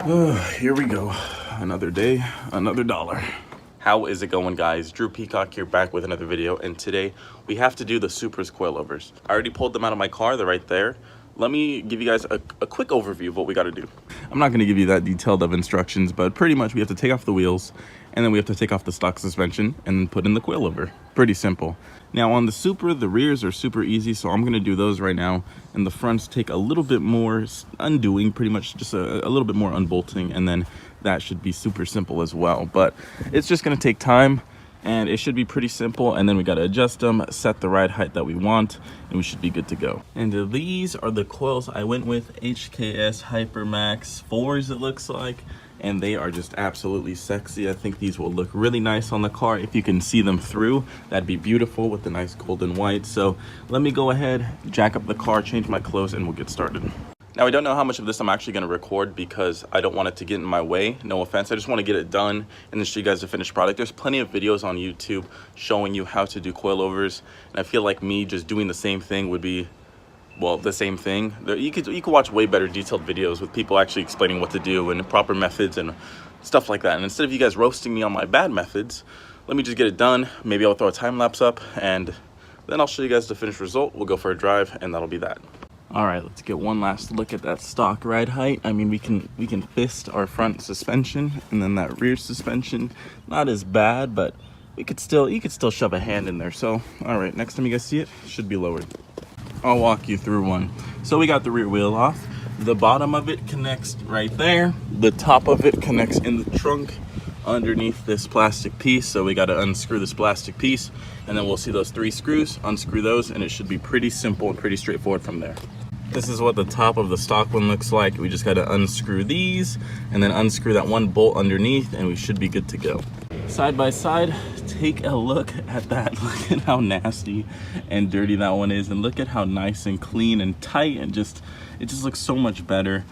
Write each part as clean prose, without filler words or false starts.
Here we go. Another day, another dollar. How is it going, guys? Drew Peacock here, back with another video, and today we have to do the Supra's coilovers. I already pulled them out of my car. They're right there. Let me give you guys a quick overview of what we got to do. I'm not going to give you that detailed of instructions, but pretty much we have to take off the wheels, and then we have to take off the stock suspension and then put in the coilover. Pretty simple. Now on the Supra, the rears are super easy, so I'm going to do those right now, and the fronts take a little bit more undoing, pretty much just a little bit more unbolting, and then that should be super simple as well. But it's just going to take time, and it should be pretty simple, and then we got to adjust them, set the ride height that we want, and we should be good to go. And these are the coils I went with, HKS Hypermax 4s it looks like, and they are just absolutely sexy. I think these will look really nice on the car. If you can see them through, that'd be beautiful with the nice golden white. So let me go ahead, jack up the car, change my clothes, and we'll get started. Now, I don't know how much of this I'm actually going to record because I don't want it to get in my way. No offense. I just want to get it done and then show you guys the finished product. There's plenty of videos on YouTube showing you how to do coilovers, and I feel like me just doing the same thing would be, well, the same thing. You could watch way better detailed videos with people actually explaining what to do and proper methods and stuff like that. And instead of you guys roasting me on my bad methods, let me just get it done. Maybe I'll throw a time lapse up, and then I'll show you guys the finished result. We'll go for a drive, and that'll be that. All right, let's get one last look at that stock ride height. I mean, we can fist our front suspension, and then that rear suspension, not as bad, but you could still shove a hand in there. So, all right, next time you guys see it, it should be lowered. I'll walk you through one. So we got the rear wheel off. The bottom of it connects right there. The top of it connects in the trunk underneath this plastic piece. So we got to unscrew this plastic piece, and then we'll see those 3 screws, unscrew those, and it should be pretty simple and pretty straightforward from there. This is what the top of the stock one looks like. We just got to unscrew these and then unscrew that one bolt underneath, and we should be good to go. Side by side, take a look at that. Look at how nasty and dirty that one is, and look at how nice and clean and tight, and it just looks so much better.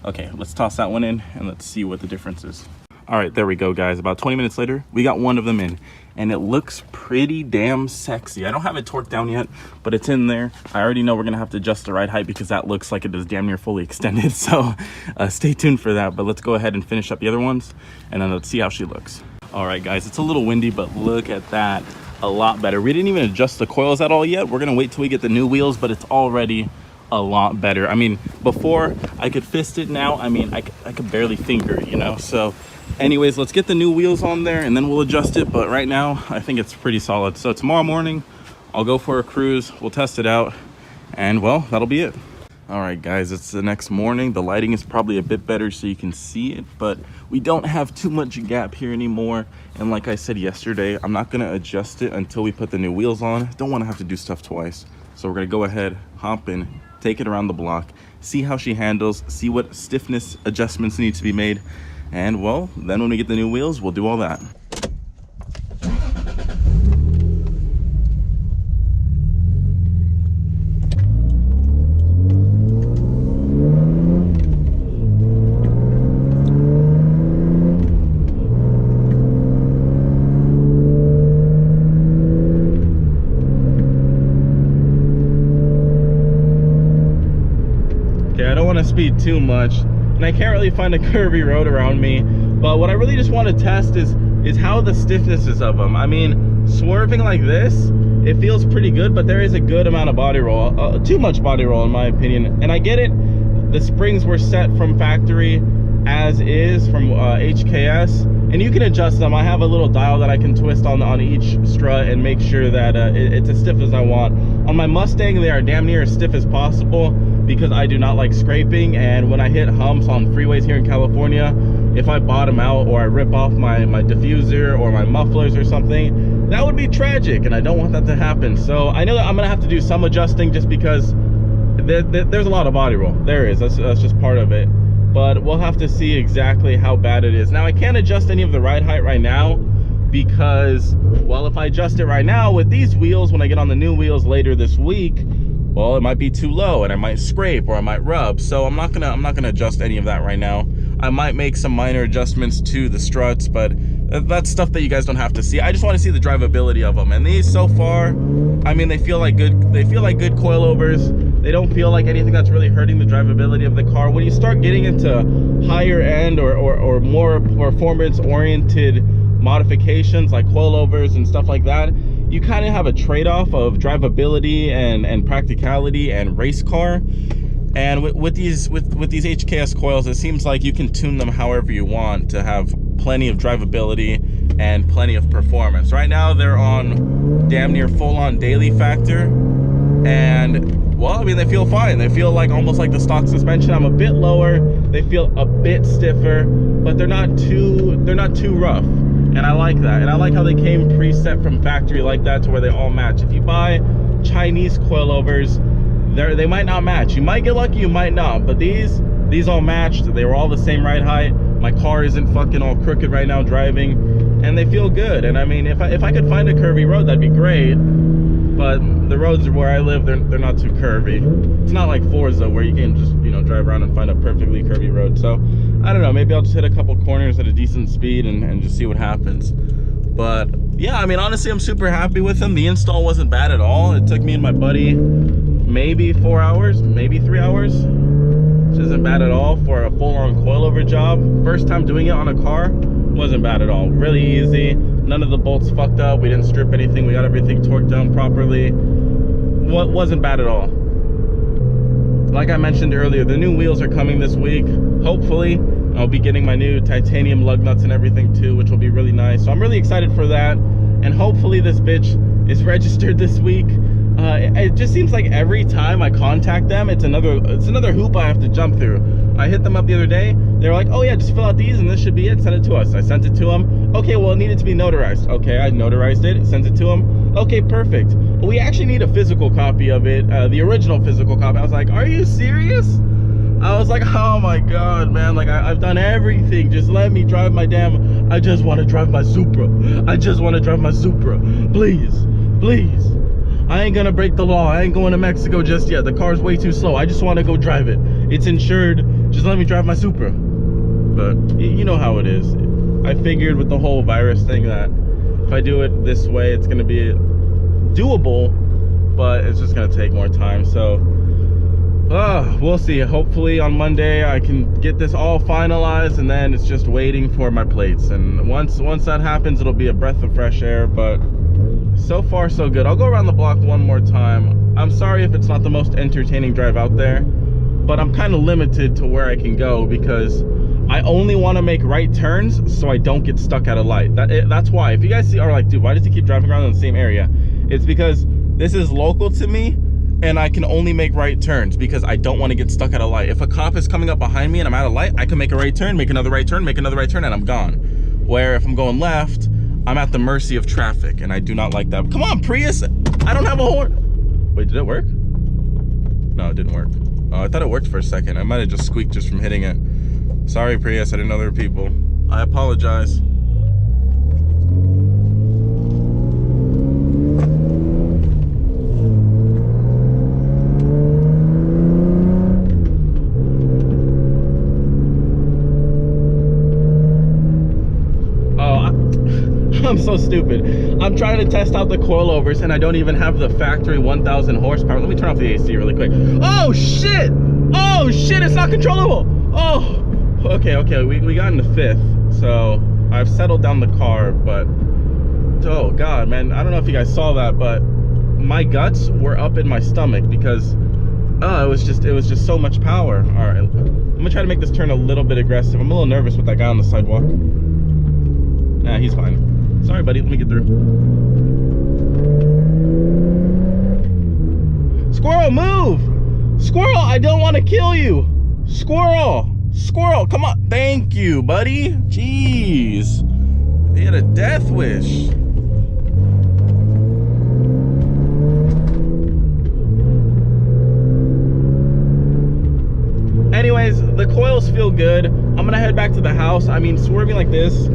Okay, let's toss that one in and let's see what the difference is. All right, there we go, guys. About 20 minutes later, we got one of them in, and it looks pretty damn sexy. I don't have it torqued down yet, but it's in there. I already know we're gonna have to adjust the ride height because that looks like it is damn near fully extended. So stay tuned for that, but let's go ahead and finish up the other ones, and then let's see how she looks. All right, guys, it's a little windy, but look at that. A lot better. We didn't even adjust the coils at all yet. We're gonna wait till we get the new wheels, but it's already a lot better. I mean, before I could fist it, now I mean, I could barely finger it, you know. So anyways, let's get the new wheels on there and then we'll adjust it. But right now, I think it's pretty solid. So tomorrow morning, I'll go for a cruise. We'll test it out, and well, that'll be it. All right, guys, it's the next morning. The lighting is probably a bit better so you can see it, but we don't have too much gap here anymore. And like I said yesterday, I'm not gonna adjust it until we put the new wheels on. Don't wanna have to do stuff twice. So we're gonna go ahead, hop in, take it around the block, see how she handles, see what stiffness adjustments need to be made. And well, then when we get the new wheels, we'll do all that. Okay, I don't want to speed too much, and I can't really find a curvy road around me, but what I really just want to test is how the stiffness is of them. I mean, swerving like this, it feels pretty good, but there is a good amount of body roll, too much body roll in my opinion. And I get it, the springs were set from factory as is from HKS, and you can adjust them. I have a little dial that I can twist on each strut and make sure that it's as stiff as I want. On my Mustang, they are damn near as stiff as possible because I do not like scraping, and when I hit humps on freeways here in California, if I bottom out or I rip off my diffuser or my mufflers or something, that would be tragic, and I don't want that to happen. So I know that I'm gonna have to do some adjusting just because there's a lot of body roll. There is, that's just part of it. But we'll have to see exactly how bad it is. Now, I can't adjust any of the ride height right now because, well, if I adjust it right now with these wheels, when I get on the new wheels later this week, well, it might be too low and I might scrape or I might rub. So I'm not gonna adjust any of that right now. I might make some minor adjustments to the struts, but that's stuff that you guys don't have to see. I just want to see the drivability of them. And these so far, I mean, they feel like good coilovers. They don't feel like anything that's really hurting the drivability of the car. When you start getting into higher end or more performance oriented modifications like coilovers and stuff like that, you kind of have a trade-off of drivability and practicality and race car. And with these HKS coils, it seems like you can tune them however you want to have plenty of drivability and plenty of performance. Right now they're on damn near full-on daily factor, and well, I mean, they feel fine. They feel like almost like the stock suspension. I'm a bit lower, they feel a bit stiffer, but they're not too rough. And I like that. And I like how they came preset from factory like that to where they all match. If you buy Chinese coilovers, they might not match. You might get lucky, you might not. But these all matched. They were all the same ride height. My car isn't fucking all crooked right now driving, and they feel good. And I mean, if I could find a curvy road, that'd be great. But the roads where I live, they're not too curvy. It's not like Forza where you can just, you know, drive around and find a perfectly curvy road. So I don't know, maybe I'll just hit a couple corners at a decent speed and just see what happens. But yeah, I mean, honestly, I'm super happy with them. The install wasn't bad at all. It took me and my buddy maybe 4 hours, maybe 3 hours, which isn't bad at all for a full-on coilover job. First time doing it on a car, wasn't bad at all. Really easy. None of the bolts fucked up. We didn't strip anything. We got everything torqued down properly. Wasn't bad at all. Like I mentioned earlier, the new wheels are coming this week. Hopefully, I'll be getting my new titanium lug nuts and everything too, which will be really nice. So I'm really excited for that. And hopefully this bitch is registered this week. It just seems like every time I contact them, it's another hoop I have to jump through. I hit them up the other day. They were like, oh yeah, just fill out these and this should be it. Send it to us. I sent it to them. Okay, well, it needed to be notarized. Okay, I notarized it, sent it to them. Okay, perfect. Well, we actually need a physical copy of it, the original physical copy. I was like, are you serious? I was like, oh my God, man, like I've done everything. Just let me drive my I just want to drive my Supra. I just want to drive my Supra. Please, please. I ain't gonna break the law. I ain't going to Mexico just yet. The car's way too slow. I just want to go drive it. It's insured. Just let me drive my Supra. But you know how it is. I figured with the whole virus thing that if I do it this way, it's gonna be doable, but it's just gonna take more time. So we'll see. Hopefully on Monday I can get this all finalized, and then it's just waiting for my plates. And once that happens, it'll be a breath of fresh air. But so far so good. I'll go around the block one more time. I'm sorry if it's not the most entertaining drive out there, but I'm kind of limited to where I can go because I only want to make right turns so I don't get stuck at a light. That's why. If you guys are like, dude, why does he keep driving around in the same area? It's because this is local to me, and I can only make right turns because I don't want to get stuck at a light. If a cop is coming up behind me and I'm at a light, I can make a right turn, make another right turn, make another right turn, and I'm gone. Where if I'm going left, I'm at the mercy of traffic, and I do not like that. Come on, Prius. I don't have a horn. Wait, did it work? No, it didn't work. Oh, I thought it worked for a second. I might have just squeaked just from hitting it. Sorry, Prius. I didn't know there were people. I apologize. I'm so stupid. I'm trying to test out the coilovers and I don't even have the factory 1000 horsepower. Let me turn off the AC really quick. Oh shit! Oh shit, it's not controllable! Oh! Okay, we got into 5th, so I've settled down the car, but oh God, man, I don't know if you guys saw that, but my guts were up in my stomach because it was just so much power. All right, I'm gonna try to make this turn a little bit aggressive. I'm a little nervous with that guy on the sidewalk. Nah, he's fine. Sorry, buddy, let me get through. Squirrel, move! Squirrel, I don't want to kill you! Squirrel! Squirrel, come on! Thank you, buddy! Jeez! He had a death wish. Anyways, the coils feel good. I'm gonna head back to the house. I mean, swerving like this,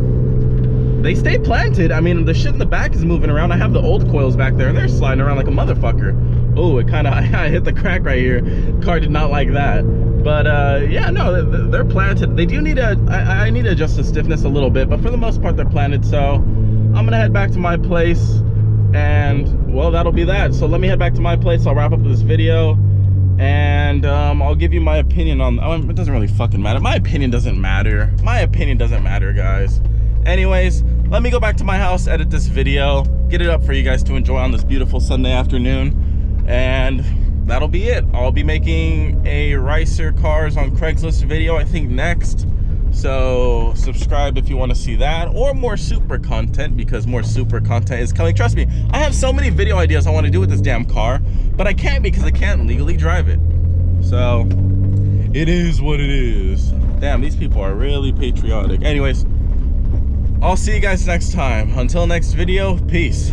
they stay planted. I mean, the shit in the back is moving around. I have the old coils back there, and they're sliding around like a motherfucker. Oh, it kind of, I hit the crack right here. Car did not like that. But yeah, no, they're planted. They do need I need to adjust the stiffness a little bit, but for the most part, they're planted. So I'm gonna head back to my place, and well, that'll be that. So let me head back to my place. I'll wrap up this video, and I'll give you my opinion on, it doesn't really fucking matter. My opinion doesn't matter. My opinion doesn't matter, guys. Anyways, let me go back to my house, edit this video, get it up for you guys to enjoy on this beautiful Sunday afternoon, and that'll be it. I'll be making a Ricer Cars on Craigslist video, I think, next. So subscribe if you want to see that, or more Supra content, because more Supra content is coming. Trust me, I have so many video ideas I want to do with this damn car, but I can't because I can't legally drive it. So it is what it is. Damn, these people are really patriotic. Anyways, I'll see you guys next time. Until next video, peace.